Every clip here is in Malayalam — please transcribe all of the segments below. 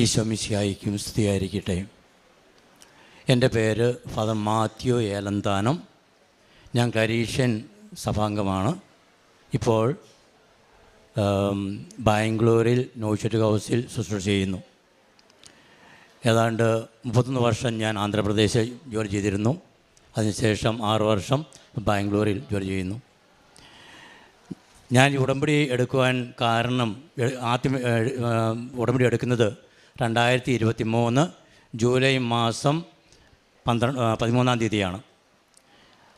ഈശോ മിശിഹായ്ക്കും സ്തുതിയായിരിക്കട്ടെ. എൻ്റെ പേര് ഫാദർ മാത്യു ഏലന്താനം. ഞാൻ ക്ലരീഷ്യൻ സഭാംഗമാണ്. ഇപ്പോൾ ബാംഗ്ലൂരിൽ നോയിഷറ്റ് ഹൗസിൽ ശുശ്രൂഷ ചെയ്യുന്നു. ഏതാണ്ട് 31 വർഷം ഞാൻ ആന്ധ്രാപ്രദേശിൽ ജോലി ചെയ്തിരുന്നു. അതിനുശേഷം 6 വർഷം ബാംഗ്ലൂരിൽ ജോലി ചെയ്യുന്നു. ഞാൻ ഈ ഉടമ്പടി എടുക്കുവാൻ കാരണം, ആദ്യം ഉടമ്പടി എടുക്കുന്നത് 2023 ജൂലൈ മാസം 13-ാം തീയതിയാണ്.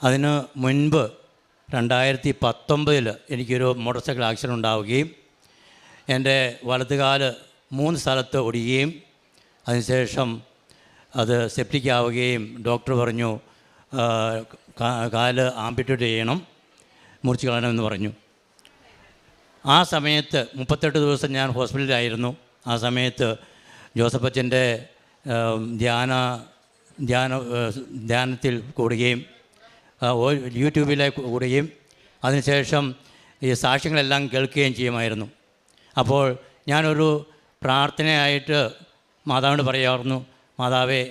അതിന് മുൻപ് 2019 എനിക്കൊരു മോട്ടോർ സൈക്കിൾ ആക്സിഡൻ്റ് ഉണ്ടാവുകയും എൻ്റെ വലതുകാല് 3 സ്ഥലത്ത് ഒടിയുകയും അതിനുശേഷം അത് സെപ്റ്റിക് ആവുകയും ഡോക്ടർ പറഞ്ഞു കാല് ആംപിറ്റ്യൂട്ട് ചെയ്യണം, മുറിച്ച് കളയണമെന്ന് പറഞ്ഞു. ആ സമയത്ത് 38 ദിവസം ഞാൻ ഹോസ്പിറ്റലിലായിരുന്നു. ആ സമയത്ത് ജോസഫ് അച്ഛൻ്റെ ധ്യാനത്തിൽ കൂടുകയും യൂട്യൂബിലെ കൂടുകയും അതിനുശേഷം ഈ സാക്ഷ്യങ്ങളെല്ലാം കേൾക്കുകയും ചെയ്യുമായിരുന്നു. അപ്പോൾ ഞാനൊരു പ്രാർത്ഥനയായിട്ട് മാതാവിനോട് പറയാറുന്നു, മാതാവേ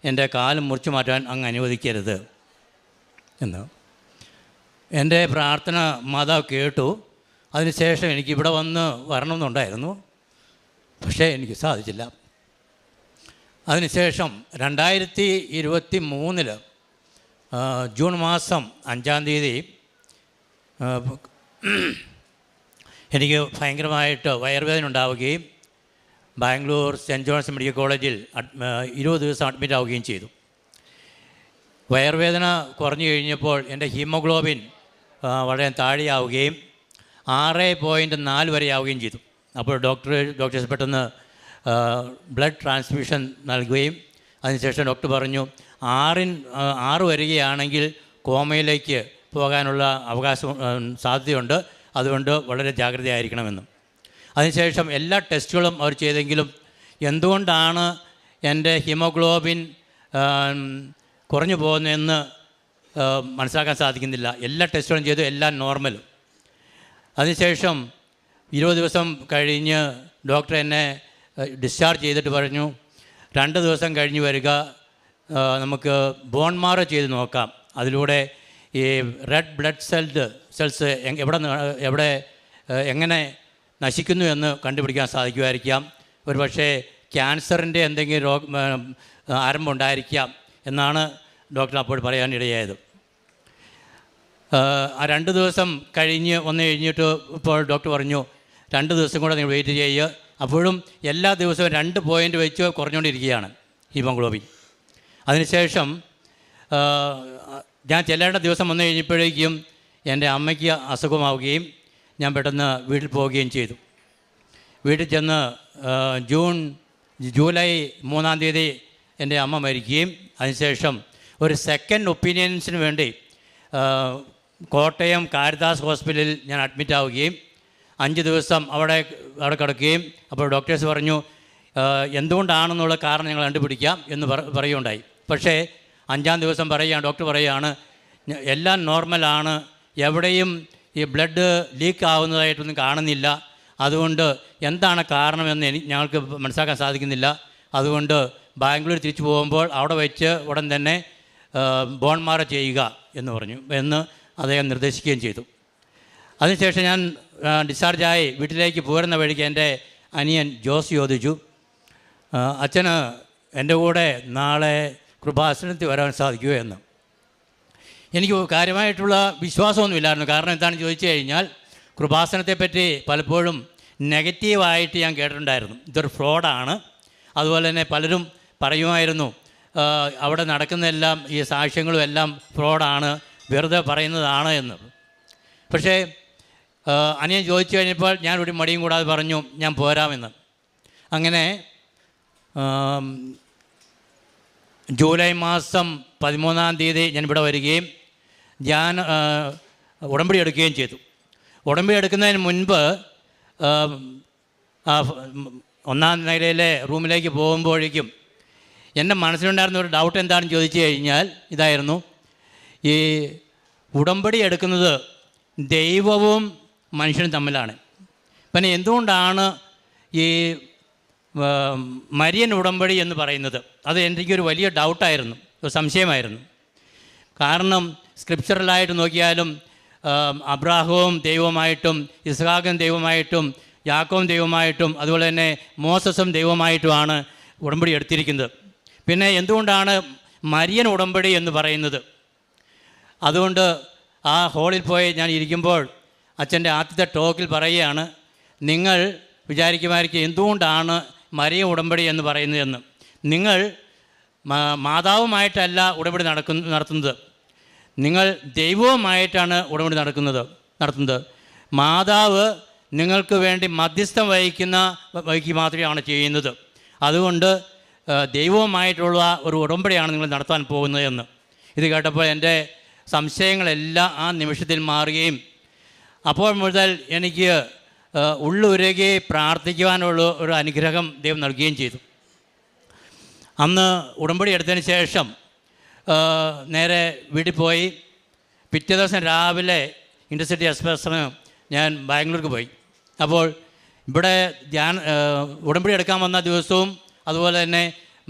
എൻ്റെ കാല് മുറിച്ചു മാറ്റാൻ അങ്ങ് അനുവദിക്കരുത് എന്ന്. എൻ്റെ പ്രാർത്ഥന മാതാവ് കേട്ടു. അതിനുശേഷം എനിക്കിവിടെ വരണമെന്നുണ്ടായിരുന്നു, പക്ഷേ എനിക്ക് സാധിച്ചില്ല. അതിനുശേഷം 2023 ജൂൺ മാസം 5-ാം തീയതി എനിക്ക് ഭയങ്കരമായിട്ട് വയറുവേദന ഉണ്ടാവുകയും ബാംഗ്ലൂർ സെൻറ്റ് ജോൺസ് മെഡിക്കൽ കോളേജിൽ 20 ദിവസം അഡ്മിറ്റ് ആവുകയും ചെയ്തു. വയറുവേദന കുറഞ്ഞു കഴിഞ്ഞപ്പോൾ എൻ്റെ ഹീമോഗ്ലോബിൻ വളരെ താഴെയാവുകയും 6.4 വരെ ആവുകയും ചെയ്തു. അപ്പോൾ ഡോക്ടേഴ്സ് പെട്ടെന്ന് ബ്ലഡ് ട്രാൻസ്ഫ്യൂഷൻ നൽകുകയും അതിനുശേഷം ഡോക്ടർ പറഞ്ഞു 6 വരികയാണെങ്കിൽ കോമയിലേക്ക് പോകാനുള്ള സാധ്യതയുണ്ട്, അതുകൊണ്ട് വളരെ ജാഗ്രതയായിരിക്കണമെന്നും. അതിനുശേഷം എല്ലാ ടെസ്റ്റുകളും അവർ ചെയ്തെങ്കിലും എന്തുകൊണ്ടാണ് എൻ്റെ ഹീമോഗ്ലോബിൻ കുറഞ്ഞു പോകുന്നതെന്ന് മനസ്സിലാക്കാൻ സാധിക്കുന്നില്ല. എല്ലാ ടെസ്റ്റുകളും ചെയ്തു, എല്ലാം നോർമൽ. അതിനുശേഷം 20 ദിവസം കഴിഞ്ഞ് ഡോക്ടർ എന്നെ ഡിസ്ചാർജ് ചെയ്തിട്ട് പറഞ്ഞു 2 ദിവസം കഴിഞ്ഞ് വരിക, നമുക്ക് ബോൺ മാറോ ചെയ്ത് നോക്കാം. അതിലൂടെ ഈ റെഡ് ബ്ലഡ് സെൽസ് എങ്ങനെ നശിക്കുന്നു എന്ന് കണ്ടുപിടിക്കാൻ സാധിക്കുമായിരിക്കാം. ഒരു പക്ഷേ ക്യാൻസറിൻ്റെ എന്തെങ്കിലും ആരംഭം ഉണ്ടായിരിക്കാം എന്നാണ് ഡോക്ടർ അപ്പോൾ പറയാനിടയായത്. ആ 2 ദിവസം കഴിഞ്ഞിട്ട് ഇപ്പോൾ ഡോക്ടർ പറഞ്ഞു 2 ദിവസം കൂടെ നിങ്ങൾ വെയിറ്റ് ചെയ്യുക. അപ്പോഴും എല്ലാ ദിവസവും 2 പോയിൻ്റ് വെച്ച് കുറഞ്ഞുകൊണ്ടിരിക്കുകയാണ് ഹീമോഗ്ലോബിൻ. അതിനുശേഷം ഞാൻ ചെല്ലേണ്ട ദിവസം വന്നു കഴിഞ്ഞപ്പോഴേക്കും എൻ്റെ അമ്മയ്ക്ക് അസുഖമാവുകയും ഞാൻ പെട്ടെന്ന് വീട്ടിൽ പോവുകയും ചെയ്തു. വീട്ടിൽ ചെന്ന് ജൂലൈ 3-ാം തീയതി എൻ്റെ അമ്മ മരിക്കുകയും അതിനുശേഷം ഒരു സെക്കൻഡ് ഒപ്പീനിയൻസിന് വേണ്ടി കോട്ടയം കാരിതാസ് ഹോസ്പിറ്റലിൽ ഞാൻ അഡ്മിറ്റ് ആവുകയും 5 ദിവസം അവിടെ കിടക്കുകയും അപ്പോൾ ഡോക്ടേഴ്സ് പറഞ്ഞു എന്തുകൊണ്ടാണെന്നുള്ള കാരണം ഞങ്ങൾ കണ്ടുപിടിക്കാം എന്ന് പറയുകയുണ്ടായി. പക്ഷേ 5-ാം ദിവസം ഡോക്ടർ പറയുകയാണ് എല്ലാം നോർമലാണ്, എവിടെയും ഈ ബ്ലഡ് ലീക്ക് ആവുന്നതായിട്ടൊന്നും കാണുന്നില്ല, അതുകൊണ്ട് എന്താണ് കാരണമെന്ന് ഞങ്ങൾക്ക് മനസ്സിലാക്കാൻ സാധിക്കുന്നില്ല, അതുകൊണ്ട് ബാംഗ്ലൂർ തിരിച്ചു പോകുമ്പോൾ അവിടെ വെച്ച് ഉടൻ തന്നെ ബോൺ മാറോ ചെയ്യുക എന്ന് അദ്ദേഹം നിർദ്ദേശിക്കുകയും ചെയ്തു. അതിനുശേഷം ഞാൻ ഡിസ്ചാർജായി വീട്ടിലേക്ക് പോരുന്ന വഴിക്ക് എൻ്റെ അനിയൻ ജോസ് ചോദിച്ചു, അച്ഛന് എൻ്റെ കൂടെ നാളെ കൃപാസനത്തിൽ വരാൻ സാധിക്കുമോ എന്ന്. എനിക്ക് കാര്യമായിട്ടുള്ള വിശ്വാസമൊന്നുമില്ലായിരുന്നു. കാരണം എന്താണെന്ന് ചോദിച്ചു കഴിഞ്ഞാൽ കൃപാസനത്തെപ്പറ്റി പലപ്പോഴും നെഗറ്റീവായിട്ട് ഞാൻ കേട്ടിട്ടുണ്ടായിരുന്നു. ഇതൊരു ഫ്രോഡാണ്. അതുപോലെ തന്നെ പലരും പറയുമായിരുന്നു അവിടെ നടക്കുന്നതെല്ലാം ഈ സാക്ഷ്യങ്ങളും എല്ലാം ഫ്രോഡാണ്, വെറുതെ പറയുന്നതാണ് എന്ന്. പക്ഷേ അനിയൻ ചോദിച്ചു കഴിഞ്ഞപ്പോൾ ഞാൻ ഒരു മടിയും കൂടാതെ പറഞ്ഞു ഞാൻ പോരാമെന്ന്. അങ്ങനെ ജൂലൈ മാസം 13-ാം തീയതി ഞാൻ ഇവിടെ വരികയും ഞാൻ ഉടമ്പടി എടുക്കുകയും ചെയ്തു. ഉടമ്പടി എടുക്കുന്നതിന് മുൻപ് 1-ാം നിലയിലെ റൂമിലേക്ക് പോകുമ്പോഴേക്കും എൻ്റെ മനസ്സിലുണ്ടായിരുന്ന ഒരു ഡൗട്ട് എന്താണെന്ന് ചോദിച്ചു കഴിഞ്ഞാൽ ഇതായിരുന്നു, ഈ ഉടമ്പടി എടുക്കുന്നത് ദൈവവും മനുഷ്യനും തമ്മിലാണ്. പിന്നെ എന്തുകൊണ്ടാണ് ഈ മരിയൻ ഉടമ്പടി എന്ന് പറയുന്നത് അത് എനിക്കൊരു വലിയ ഡൗട്ടായിരുന്നു, ഒരു സംശയമായിരുന്നു. കാരണം സ്ക്രിപ്ചറലായിട്ട് നോക്കിയാലും അബ്രാഹവും ദൈവമായിട്ടും ഇസ്ഹാക്കും ദൈവമായിട്ടും യാക്കോബും ദൈവമായിട്ടും അതുപോലെ തന്നെ മോസസും ദൈവമായിട്ടുമാണ് ഉടമ്പടി എടുത്തിരിക്കുന്നത്. പിന്നെ എന്തുകൊണ്ടാണ് മരിയൻ ഉടമ്പടി എന്ന് പറയുന്നത്? അതുകൊണ്ട് ആ ഹോളിൽ പോയി ഞാൻ ഇരിക്കുമ്പോൾ അച്ഛൻ്റെ ആദ്യത്തെ ടോക്കിൽ പറയുകയാണ്, നിങ്ങൾ വിചാരിക്കുമായിരിക്കും എന്തുകൊണ്ടാണ് മരിയൻ ഉടമ്പടി എന്ന് പറയുന്നതെന്ന്. നിങ്ങൾ മാതാവുമായിട്ടല്ല ഉടമ്പടി നടത്തുന്നത്, നിങ്ങൾ ദൈവവുമായിട്ടാണ് ഉടമ്പടി നടത്തുന്നത്. മാതാവ് നിങ്ങൾക്ക് വേണ്ടി മധ്യസ്ഥം വഹിക്കുക മാത്രമാണ് ചെയ്യുന്നത്. അതുകൊണ്ട് ദൈവവുമായിട്ടുള്ള ഒരു ഉടമ്പടിയാണ് നിങ്ങൾ നടത്താൻ പോകുന്നതെന്ന്. ഇത് കേട്ടപ്പോൾ എൻ്റെ സംശയങ്ങളെല്ലാം ആ നിമിഷത്തിൽ മാറുകയും അപ്പോൾ മുതൽ എനിക്ക് ഉള്ളുരുകി പ്രാർത്ഥിക്കുവാനുള്ള ഒരു അനുഗ്രഹം ദൈവം നൽകുകയും ചെയ്തു. അന്ന് ഉടമ്പടി എടുത്തതിന് ശേഷം നേരെ വീട്ടിൽ പോയി. പിറ്റേ ദിവസം രാവിലെ ഇൻ്റർസിറ്റി എക്സ്പ്രസ്സിന് ഞാൻ ബാംഗ്ലൂർക്ക് പോയി. അപ്പോൾ ഇവിടെ ഉടമ്പടി എടുക്കാൻ വന്ന ദിവസവും അതുപോലെ തന്നെ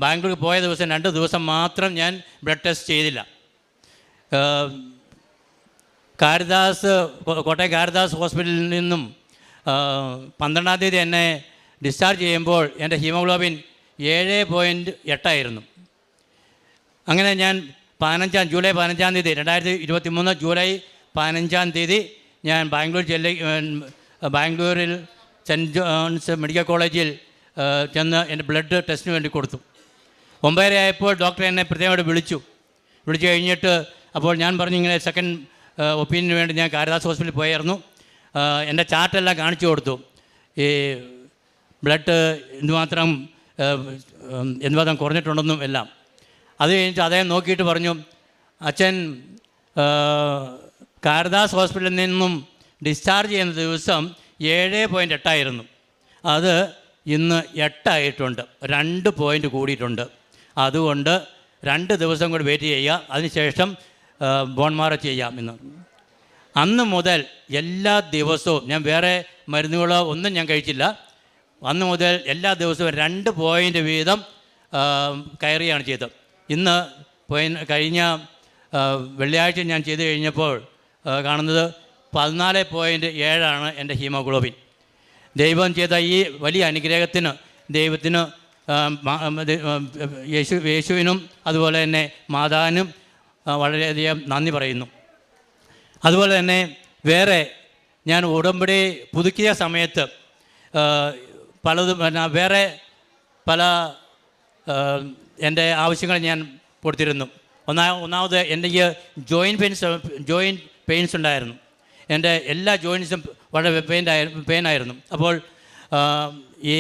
ബാംഗ്ലൂർക്ക് പോയ ദിവസം 2 ദിവസം മാത്രം ഞാൻ ബ്ലഡ് ടെസ്റ്റ് ചെയ്തില്ല. കോട്ടയം കാരിതാസ് ഹോസ്പിറ്റലിൽ നിന്നും 12-ാം തീയതി എന്നെ ഡിസ്ചാർജ് ചെയ്യുമ്പോൾ എൻ്റെ ഹീമോഗ്ലോബിൻ 7.8 അങ്ങനെ ഞാൻ ജൂലൈ 15-ാം തീയതി 2023 ജൂലൈ 15-ാം തീയതി ഞാൻ ബാംഗ്ലൂരിൽ സെൻറ്റ് ജോൺസ് മെഡിക്കൽ കോളേജിൽ ചെന്ന് എൻ്റെ ബ്ലഡ് ടെസ്റ്റിന് വേണ്ടി കൊടുത്തു. 9:30 ആയപ്പോൾ ഡോക്ടർ എന്നെ പ്രത്യേകമായിട്ട് വിളിച്ചു കഴിഞ്ഞിട്ട് അപ്പോൾ ഞാൻ പറഞ്ഞു ഇങ്ങനെ സെക്കൻഡ് ഒപ്പീനിയന് വേണ്ടി ഞാൻ കാരിതാസ് ഹോസ്പിറ്റലിൽ പോയായിരുന്നു. എൻ്റെ ചാർട്ടെല്ലാം കാണിച്ചു കൊടുത്തു, ഈ ബ്ലഡ് എന്തുമാത്രം കുറഞ്ഞിട്ടുണ്ടെന്നും എല്ലാം. അത് കഴിഞ്ഞിട്ട് അദ്ദേഹം നോക്കിയിട്ട് പറഞ്ഞു, അച്ഛൻ കാരിതാസ് ഹോസ്പിറ്റലിൽ നിന്നും ഡിസ്ചാർജ് ചെയ്യുന്ന ദിവസം 7.8 അത് ഇന്ന് 8 ആയിട്ടുണ്ട്, 2 പോയിൻ്റ് കൂടിയിട്ടുണ്ട്. അതുകൊണ്ട് 2 ദിവസം കൂടി വെയിറ്റ് ചെയ്യുക, അതിനുശേഷം ബോൺ മാറോ ചെയ്യാം എന്ന്. അന്ന് മുതൽ എല്ലാ ദിവസവും ഞാൻ വേറെ മരുന്നുകളോ ഒന്നും ഞാൻ കഴിച്ചില്ല. അന്ന് മുതൽ എല്ലാ ദിവസവും 2 പോയിൻ്റ് വീതം കയറിയാണ് ചെയ്തത്. ഇന്ന് കഴിഞ്ഞ വെള്ളിയാഴ്ച ഞാൻ ചെയ്ത് കഴിഞ്ഞപ്പോൾ കാണുന്നത് 14.7 എൻ്റെ ഹീമോഗ്ലോബിൻ. ദൈവം ചെയ്ത ഈ വലിയ അനുഗ്രഹത്തിന് ദൈവത്തിന് യേശുവിനും അതുപോലെ തന്നെ മാതാവിനും വളരെയധികം നന്ദി പറയുന്നു. അതുപോലെ തന്നെ വേറെ ഞാൻ ഉടമ്പടി പുതുക്കിയ സമയത്ത് വേറെ പല എൻ്റെ ആവശ്യങ്ങൾ ഞാൻ കൊടുത്തിരുന്നു. ഒന്നാമത് എനിക്ക് ജോയിൻറ്റ് പെയിൻസ് ഉണ്ടായിരുന്നു. എൻ്റെ എല്ലാ ജോയിൻറ്റ്സും വളരെ പെയിനായിരുന്നു. അപ്പോൾ ഈ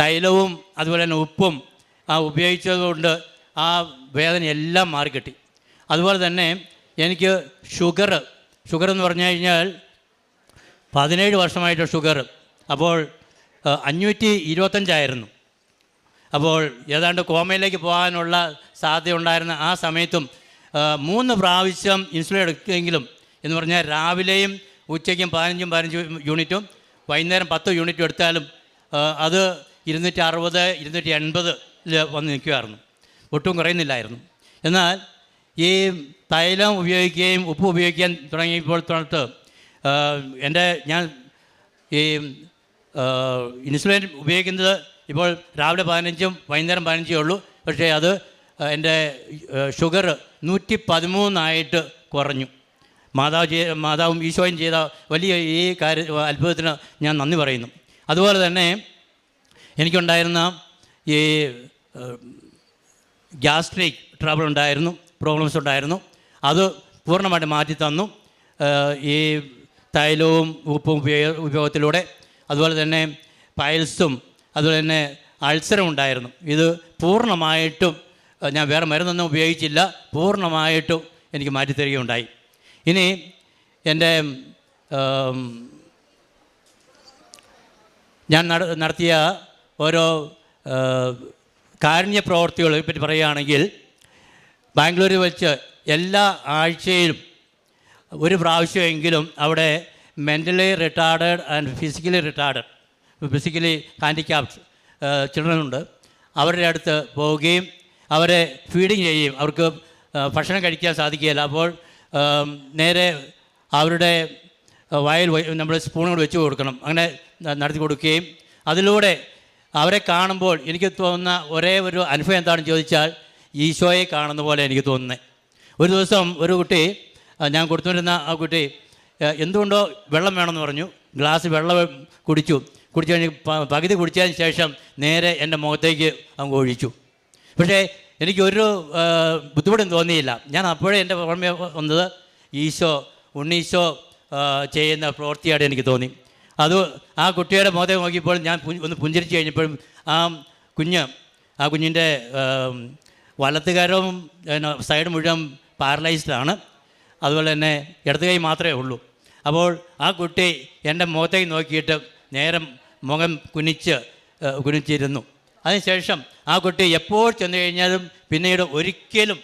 തൈലവും അതുപോലെ തന്നെ ഉപ്പും ഉപയോഗിച്ചതുകൊണ്ട് ആ വേദന എല്ലാം മാറിക്കിട്ടി. അതുപോലെ തന്നെ എനിക്ക് ഷുഗർ എന്ന് പറഞ്ഞു കഴിഞ്ഞാൽ 17 വർഷമായിട്ട് ഷുഗർ. അപ്പോൾ 525 അപ്പോൾ ഏതാണ്ട് കോമയിലേക്ക് പോകാനുള്ള സാധ്യത ഉണ്ടായിരുന്ന ആ സമയത്തും 3 പ്രാവശ്യം ഇൻസുലിൻ എടുക്കുമെങ്കിലും എന്ന് പറഞ്ഞാൽ രാവിലെയും ഉച്ചയ്ക്കും 15 യൂണിറ്റും വൈകുന്നേരം 10 യൂണിറ്റും എടുത്താലും അത് 260 280 വന്ന് നിൽക്കുമായിരുന്നു, ഒട്ടും കുറയുന്നില്ലായിരുന്നു. എന്നാൽ ഈ തൈലം ഉപയോഗിക്കുകയും ഉപ്പ് ഉപയോഗിക്കാൻ തുടങ്ങിയപ്പോൾ തൊട്ട് ഞാൻ ഈ ഇൻസുലിൻ ഉപയോഗിക്കുന്നത് ഇപ്പോൾ രാവിലെ 15 വൈകുന്നേരം 15 ഉള്ളൂ. പക്ഷേ അത് എൻ്റെ ഷുഗർ 113 കുറഞ്ഞു. മാതാവും ഈശോയും ചെയ്ത വലിയ ഈ അത്ഭുതത്തിന് ഞാൻ നന്ദി പറയുന്നു. അതുപോലെ തന്നെ എനിക്കുണ്ടായിരുന്ന ഈ ഗ്യാസ്ട്രിക് പ്രോബ്ലംസ് ഉണ്ടായിരുന്നു. അത് പൂർണ്ണമായിട്ട് മാറ്റി തന്നു ഈ തൈലവും ഉപ്പും ഉപയോഗത്തിലൂടെ. അതുപോലെ തന്നെ പൈൽസും അതുപോലെ തന്നെ അൾസറും ഉണ്ടായിരുന്നു. ഇത് പൂർണ്ണമായിട്ടും ഞാൻ വേറെ മരുന്നൊന്നും ഉപയോഗിച്ചില്ല, പൂർണ്ണമായിട്ടും എനിക്ക് മാറ്റിത്തരികയുണ്ടായി. ഇനി എൻ്റെ ഞാൻ നടത്തിയ ഓരോ കാരുണ്യ പ്രവർത്തികളെ പറ്റി പറയുകയാണെങ്കിൽ, ബാംഗ്ലൂരിൽ വെച്ച് എല്ലാ ആഴ്ചയിലും ഒരു പ്രാവശ്യമെങ്കിലും അവിടെ mentally retarded and physically handicapped ചിൽഡ്രനുണ്ട്. അവരുടെ അടുത്ത് പോവുകയും അവരെ ഫീഡിങ് ചെയ്യുകയും അവർക്ക് ഭക്ഷണം കഴിക്കാൻ സാധിക്കുകയില്ല. അപ്പോൾ നേരെ അവരുടെ വായിൽ നമ്മൾ സ്പൂണുകൾ വെച്ച് കൊടുക്കണം. അങ്ങനെ നടത്തി കൊടുക്കുകയും അതിലൂടെ അവരെ കാണുമ്പോൾ എനിക്ക് തോന്നുന്ന ഒരേ ഒരു അനുഭവം എന്താണെന്ന് ചോദിച്ചാൽ ഈശോയെ കാണുന്ന പോലെ എനിക്ക് തോന്നുന്നത്. ഒരു ദിവസം ഒരു കുട്ടി, ഞാൻ കൊടുത്തുകൊണ്ടിരുന്ന ആ കുട്ടി എന്തുകൊണ്ടോ വെള്ളം വേണമെന്ന് പറഞ്ഞു. ഗ്ലാസ് വെള്ളം കുടിച്ചു കഴിഞ്ഞ് പകുതി കുടിച്ചതിന് ശേഷം നേരെ എൻ്റെ മുഖത്തേക്ക് അങ്ങ് ഒഴിച്ചു. പക്ഷേ എനിക്കൊരു ബുദ്ധിമുട്ടും തോന്നിയില്ല. ഞാൻ അപ്പോഴേ എൻ്റെ ഓർമ്മ വന്നത് ഉണ്ണീശോ ചെയ്യുന്ന പ്രവൃത്തിയായിട്ട് എനിക്ക് തോന്നി. അത് ആ കുട്ടിയുടെ മുഖത്തെ നോക്കിയപ്പോൾ ഞാൻ ഒന്ന് പുഞ്ചിരിച്ച് കഴിഞ്ഞപ്പോഴും ആ കുഞ്ഞിൻ്റെ വലത്തുകരവും സൈഡ് മുഴുവൻ പാരലൈസ്ഡാണ്. അതുപോലെ തന്നെ ഇടത് കൈ മാത്രമേ ഉള്ളൂ. അപ്പോൾ ആ കുട്ടി എൻ്റെ മുഖത്തേക്ക് നോക്കിയിട്ട് നേരം മുഖം കുനിച്ചിരുന്നു. അതിനുശേഷം ആ കുട്ടി എപ്പോൾ ചെന്ന് കഴിഞ്ഞാലും പിന്നീട് ഒരിക്കലും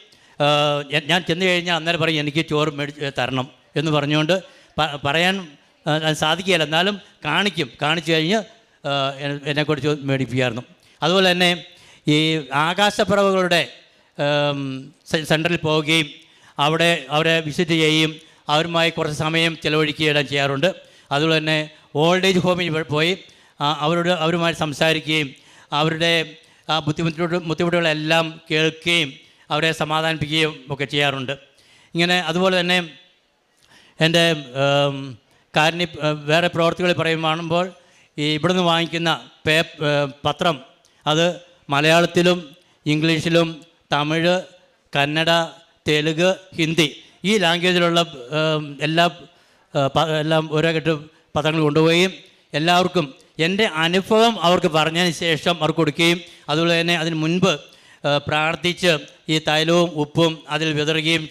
ഞാൻ ചെന്ന് കഴിഞ്ഞാൽ അന്നേരം പറയും എനിക്ക് ചോറ് മേടിച്ച് തരണം എന്ന് പറഞ്ഞുകൊണ്ട് പറയാൻ സാധിക്കുകയില്ല, എന്നാലും കാണിച്ചു കഴിഞ്ഞ് എന്നെക്കുറിച്ച് മേടിപ്പിക്കായിരുന്നു. അതുപോലെ തന്നെ ഈ ആകാശപ്പറവുകളുടെ സെൻറ്ററിൽ പോവുകയും അവരെ വിസിറ്റ് ചെയ്യുകയും അവരുമായി കുറച്ച് സമയം ചിലവഴിക്കുകയും ചെയ്യാറുണ്ട്. അതുപോലെ തന്നെ ഓൾഡ് ഏജ് ഹോമിൽ പോയി അവരുമായി സംസാരിക്കുകയും അവരുടെ ആ ബുദ്ധിമുട്ടുകളെല്ലാം കേൾക്കുകയും അവരെ സമാധാനിപ്പിക്കുകയും ഒക്കെ ചെയ്യാറുണ്ട്. ഇങ്ങനെ അതുപോലെ തന്നെ എൻ്റെ വേറെ പ്രവർത്തികൾ പറയുമ്പോൾ ഇവിടുന്ന് വാങ്ങിക്കുന്ന പത്രം അത് മലയാളത്തിലും ഇംഗ്ലീഷിലും തമിഴ്, കന്നഡ, തെലുങ്ക്, ഹിന്ദി ഈ ലാംഗ്വേജിലുള്ള എല്ലാം ഓരോ കെട്ട് പത്രങ്ങൾ കൊണ്ടുപോവുകയും എല്ലാവർക്കും എൻ്റെ അനുഭവം അവർക്ക് പറഞ്ഞതിന് ശേഷം അവർക്ക് കൊടുക്കുകയും അതുപോലെ തന്നെ അതിന് മുൻപ് പ്രാർത്ഥിച്ച് ഈ തൈലവും ഉപ്പും അതിൽ വിതറുകയും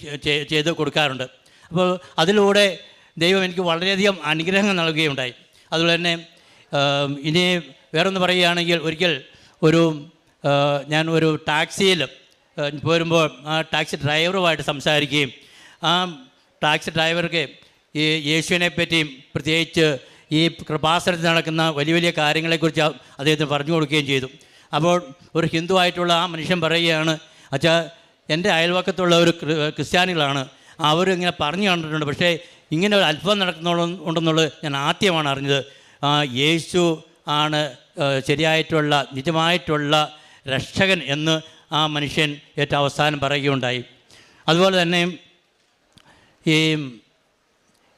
ചെയ്ത് കൊടുക്കാറുണ്ട്. അപ്പോൾ അതിലൂടെ ദൈവം എനിക്ക് വളരെയധികം അനുഗ്രഹങ്ങൾ നൽകുകയുണ്ടായി. അതുപോലെ തന്നെ ഇനി വേറൊന്ന് പറയുകയാണെങ്കിൽ, ഒരിക്കൽ ഞാൻ ഒരു ടാക്സിയിൽ പോരുമ്പോൾ ആ ടാക്സി ഡ്രൈവറുമായിട്ട് സംസാരിക്കുകയും ആ ടാക്സി ഡ്രൈവർക്ക് ഈ യേശുവിനെ പറ്റിയും പ്രത്യേകിച്ച് ഈ കൃപാസനത്തിൽ നടക്കുന്ന വലിയ വലിയ കാര്യങ്ങളെക്കുറിച്ച് അദ്ദേഹത്തിന് പറഞ്ഞു കൊടുക്കുകയും ചെയ്തു. അപ്പോൾ ഒരു ഹിന്ദു ആയിട്ടുള്ള ആ മനുഷ്യൻ പറയുകയാണ്, അച്ഛാ എൻ്റെ അയൽവക്കത്തുള്ള ഒരു ക്രിസ്ത്യാനികളാണ്, അവരിങ്ങനെ പറഞ്ഞു കണ്ടിട്ടുണ്ട്, പക്ഷേ ഇങ്ങനെ ഒരു അത്ഭുതം ഉണ്ടെന്നുള്ളത് ഞാൻ ആദ്യമാണ് അറിഞ്ഞത്. യേശു ആണ് ശരിയായിട്ടുള്ള നിജമായിട്ടുള്ള രക്ഷകൻ എന്ന് ആ മനുഷ്യൻ ഏറ്റവും അവസാനം പറയുകയുണ്ടായി. അതുപോലെ തന്നെ ഈ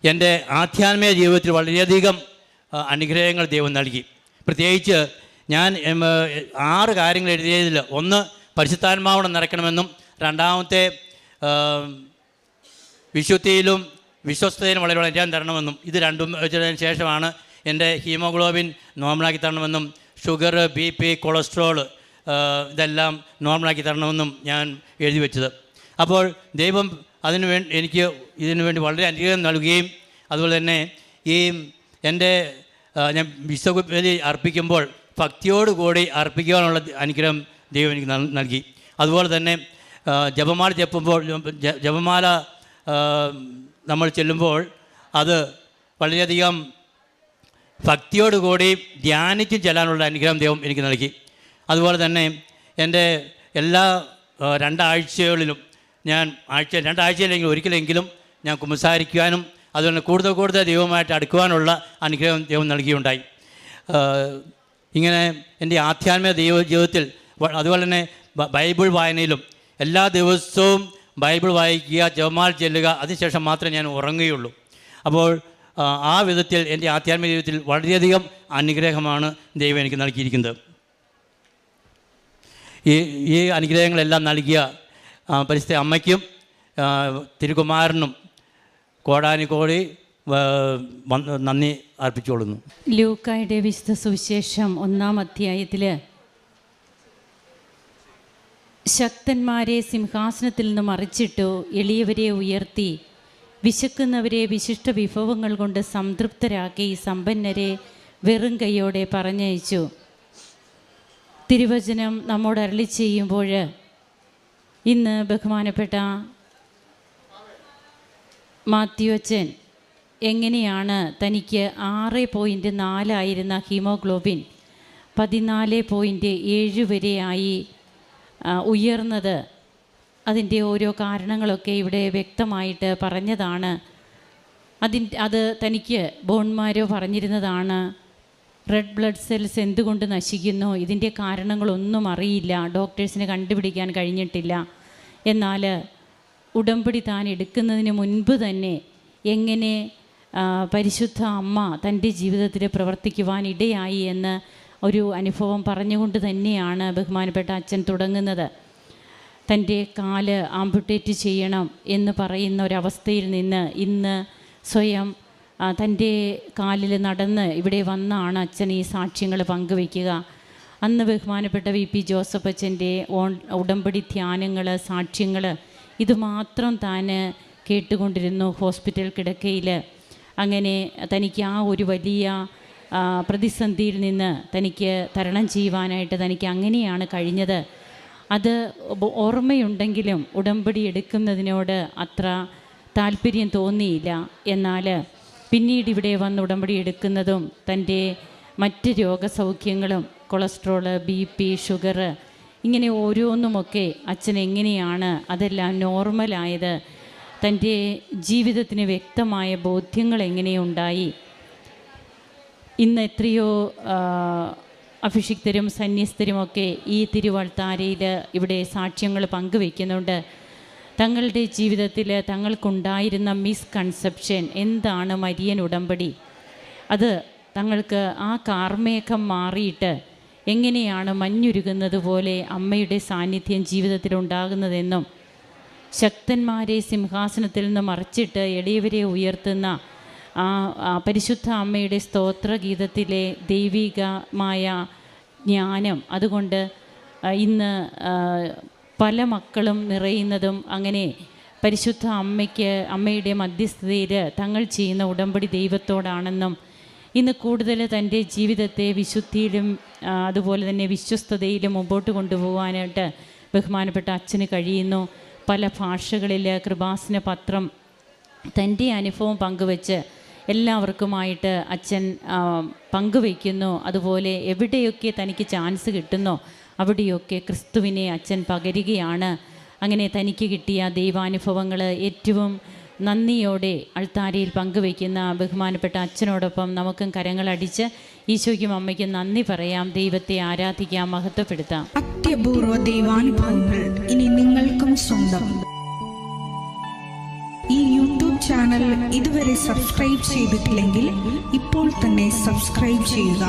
എൻ്റെ ആധ്യാത്മിക ജീവിതത്തിൽ വളരെയധികം അനുഗ്രഹങ്ങൾ ദൈവം നൽകി. പ്രത്യേകിച്ച് ഞാൻ 6 കാര്യങ്ങൾ എഴുതിയതിൽ ഒന്ന് പരിശുദ്ധാത്മാവോടെ നിറയ്ക്കണമെന്നും, രണ്ടാമത്തെ വിശുദ്ധിയിലും വിശ്വസ്തയിലും വളരെ വളരാൻ തരണമെന്നും, ഇത് രണ്ടും വെച്ചതിന് ശേഷമാണ് എൻ്റെ ഹീമോഗ്ലോബിൻ നോർമലാക്കി തരണമെന്നും, ഷുഗർ, BP, കൊളസ്ട്രോൾ ഇതെല്ലാം നോർമലാക്കി തരണമെന്നും ഞാൻ എഴുതി വെച്ചത്. അപ്പോൾ ദൈവം എനിക്ക് ഇതിനു വേണ്ടി വളരെ അനുഗ്രഹം നൽകുകയും അതുപോലെ തന്നെ ഞാൻ വിശ്വബലി അർപ്പിക്കുമ്പോൾ ഭക്തിയോടുകൂടി അർപ്പിക്കുവാനുള്ള അനുഗ്രഹം ദൈവം എനിക്ക് നൽകി. അതുപോലെ തന്നെ ജപമാല നമ്മൾ ചെല്ലുമ്പോൾ അത് വളരെയധികം ഭക്തിയോടുകൂടി ധ്യാനിച്ചും ചെല്ലാനുള്ള അനുഗ്രഹം ദൈവം എനിക്ക് നൽകി. അതുപോലെ തന്നെ എൻ്റെ എല്ലാ 2 ആഴ്ചകളിലും ഞാൻ 2 ആഴ്ചയിലെങ്കിലും ഒരിക്കലെങ്കിലും ഞാൻ കുമ്പസാരിക്കുവാനും അതുപോലെ കൂടുതൽ ദൈവമായിട്ട് അടുക്കുവാനുള്ള അനുഗ്രഹം ദൈവം നൽകിയുണ്ടായി. ഇങ്ങനെ എൻ്റെ ആധ്യാത്മിക ജീവിതത്തിൽ അതുപോലെ തന്നെ ബൈബിൾ വായനയിലും എല്ലാ ദിവസവും ബൈബിൾ വായിക്കുക, ജപമാല ചെല്ലുക, അതിനുശേഷം മാത്രമേ ഞാൻ ഉറങ്ങുകയുള്ളൂ. അപ്പോൾ ആ വിധത്തിൽ എൻ്റെ ആധ്യാത്മിക ജീവിതത്തിൽ വളരെയധികം അനുഗ്രഹമാണ് ദൈവം എനിക്ക് നൽകിയിരിക്കുന്നത്. ഈ അനുഗ്രഹങ്ങളെല്ലാം നൽകിയ പരിശുദ്ധ അമ്മയ്ക്കും തിരുകുമാരനും കോടാനുകോടി നന്ദി അർപ്പിച്ചുകൊള്ളുന്നു. ലൂക്കായുടെ വിശുദ്ധ സുവിശേഷം 1-ാം അധ്യായത്തിൽ ശക്തന്മാരെ സിംഹാസനത്തിൽ നിന്ന് മറിച്ചിട്ടു, എളിയവരെ ഉയർത്തി, വിശക്കുന്നവരെ വിശിഷ്ട വിഭവങ്ങൾ കൊണ്ട് സംതൃപ്തരാക്കി, സമ്പന്നരെ വെറും കൈയോടെ പറഞ്ഞയച്ചു. തിരുവചനം നമ്മോട് അരുളി ചെയ്യുമ്പോൾ ഇന്ന് ബഹുമാനപ്പെട്ട മാത്യു അച്ഛൻ എങ്ങനെയാണ് തനിക്ക് 6.4 ഹീമോഗ്ലോബിൻ 14.7 വരെയായി ഉയർന്നത്. അതിൻ്റെ ഓരോ കാരണങ്ങളൊക്കെ ഇവിടെ വ്യക്തമായിട്ട് പറഞ്ഞതാണ്. അത് തനിക്ക് ബോൺമാരോ പറഞ്ഞിരുന്നതാണ്. റെഡ് ബ്ലഡ് സെൽസ് എന്തുകൊണ്ട് നശിക്കുന്നു, ഇതിൻ്റെ കാരണങ്ങളൊന്നും അറിയില്ല, ഡോക്ടേഴ്സിന് കണ്ടുപിടിക്കാൻ കഴിഞ്ഞിട്ടില്ല. എന്നാൽ ഉടമ്പടി താൻ എടുക്കുന്നതിന് മുൻപ് തന്നെ എങ്ങനെ പരിശുദ്ധ അമ്മ തൻ്റെ ജീവിതത്തിൽ പ്രവർത്തിക്കുവാൻ ഇടയായി എന്ന് ഒരു അനുഭവം പറഞ്ഞുകൊണ്ട് തന്നെയാണ് ബഹുമാനപ്പെട്ട അച്ഛൻ തുടങ്ങുന്നത്. തൻ്റെ കാല് ആംപുട്ടേറ്റ് ചെയ്യണം എന്ന് പറയുന്ന ഒരവസ്ഥയിൽ നിന്ന് ഇന്ന് സ്വയം തൻ്റെ കാലിൽ നടന്ന് ഇവിടെ വന്നാണ് അച്ഛൻ ഈ സാക്ഷ്യങ്ങൾ പങ്കുവയ്ക്കുക. അന്ന് ബഹുമാനപ്പെട്ട VP ജോസഫ് അച്ഛൻ്റെ ഉടമ്പടി ധ്യാനങ്ങൾ, സാക്ഷ്യങ്ങൾ ഇതുമാത്രം താൻ കേട്ടുകൊണ്ടിരുന്നു ഹോസ്പിറ്റൽ കിടക്കയിൽ. അങ്ങനെ തനിക്ക് ആ ഒരു വലിയ പ്രതിസന്ധിയിൽ നിന്ന് തനിക്ക് തരണം ചെയ്യുവാനായിട്ട് തനിക്ക് അങ്ങനെയാണ് കഴിഞ്ഞത്. അത് ഓർമ്മയുണ്ടെങ്കിലും ഉടമ്പടി എടുക്കുന്നതിനോട് അത്ര താല്പര്യം തോന്നിയില്ല. എന്നാൽ പിന്നീട് ഇവിടെ വന്ന് ഉടമ്പടി എടുക്കുന്നതും തൻ്റെ മറ്റ് രോഗസൗഖ്യങ്ങളും, കൊളസ്ട്രോള്, BP, ഷുഗർ, ഇങ്ങനെ ഓരോന്നുമൊക്കെ അച്ഛൻ എങ്ങനെയാണ് അതെല്ലാം നോർമലായത്, തൻ്റെ ജീവിതത്തിന് വ്യക്തമായ ബോധ്യങ്ങൾ എങ്ങനെയുണ്ടായി. ഇന്ന് എത്രയോ അഭിഷിക്തരും സന്യസ്തരുമൊക്കെ ഈ തിരുവൾത്താരയിൽ ഇവിടെ സാക്ഷ്യങ്ങൾ പങ്കുവയ്ക്കുന്നുണ്ട്. തങ്ങളുടെ ജീവിതത്തിൽ തങ്ങൾക്കുണ്ടായിരുന്ന മിസ്കൺസെപ്ഷൻ എന്താണ് മരിയൻ ഉടമ്പടി, അത് തങ്ങൾക്ക് ആ കാർമേഘം മാറിയിട്ട് എങ്ങനെയാണ് മഞ്ഞുരുകുന്നത് പോലെ അമ്മയുടെ സാന്നിധ്യം ജീവിതത്തിലുണ്ടാകുന്നതെന്നും ശക്തന്മാരെ സിംഹാസനത്തിൽ നിന്ന് മറിച്ചിട്ട് എളിയവരെ ഉയർത്തുന്ന പരിശുദ്ധ അമ്മയുടെ സ്തോത്രഗീതത്തിലെ ദൈവികമായ ജ്ഞാനം, അതുകൊണ്ട് ഇന്ന് പല മക്കളും നിറയുന്നതും അങ്ങനെ പരിശുദ്ധ അമ്മയുടെ മധ്യസ്ഥതയിൽ തങ്ങൾ ചെയ്യുന്ന ഉടമ്പടി ദൈവത്തോടാണെന്നും ഇന്ന് കൂടുതൽ തൻ്റെ ജീവിതത്തെ വിശുദ്ധിയിലും അതുപോലെ തന്നെ വിശ്വസ്തതയിലും മുമ്പോട്ട് കൊണ്ടുപോകാനായിട്ട് ബഹുമാനപ്പെട്ട അച്ഛന് കഴിയുന്നു. പല ഭാഷകളിൽ കൃപാസന പത്രം തൻ്റെ അനുഭവം പങ്കുവെച്ച് എല്ലാവർക്കുമായിട്ട് അച്ഛൻ പങ്കുവയ്ക്കുന്നു. അതുപോലെ എവിടെയൊക്കെ തനിക്ക് ചാൻസ് കിട്ടുന്നോ അവിടെയൊക്കെ ക്രിസ്തുവിനെ അച്ഛൻ പകരുകയാണ്. അങ്ങനെ തനിക്ക് കിട്ടിയ ദൈവാനുഭവങ്ങൾ ഏറ്റവും നന്ദിയോടെ അൾത്താരയിൽ പങ്കുവയ്ക്കുന്ന ബഹുമാനപ്പെട്ട അച്ഛനോടൊപ്പം നമുക്കും കരങ്ങളടിച്ച് ഈശോയ്ക്കും അമ്മയ്ക്കും നന്ദി പറയാം, ദൈവത്തെ ആരാധിക്കാം, മഹത്വപ്പെടുത്താം. അത്യപൂർവ ദൈവാനുഭവങ്ങൾ ഇനി നിങ്ങൾക്കും സ്വന്തം. ഈ യൂട്യൂബ് ചാനൽ ഇതുവരെ സബ്സ്ക്രൈബ് ചെയ്തിട്ടില്ലെങ്കിൽ ഇപ്പോൾ തന്നെ സബ്സ്ക്രൈബ് ചെയ്യുക.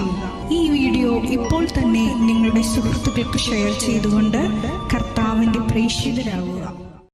ഈ വീഡിയോ ഇപ്പോൾ തന്നെ നിങ്ങളുടെ സുഹൃത്തുക്കൾക്ക് ഷെയർ ചെയ്തുകൊണ്ട് കർത്താവിൻ്റെ പ്രേക്ഷിതരാകുക.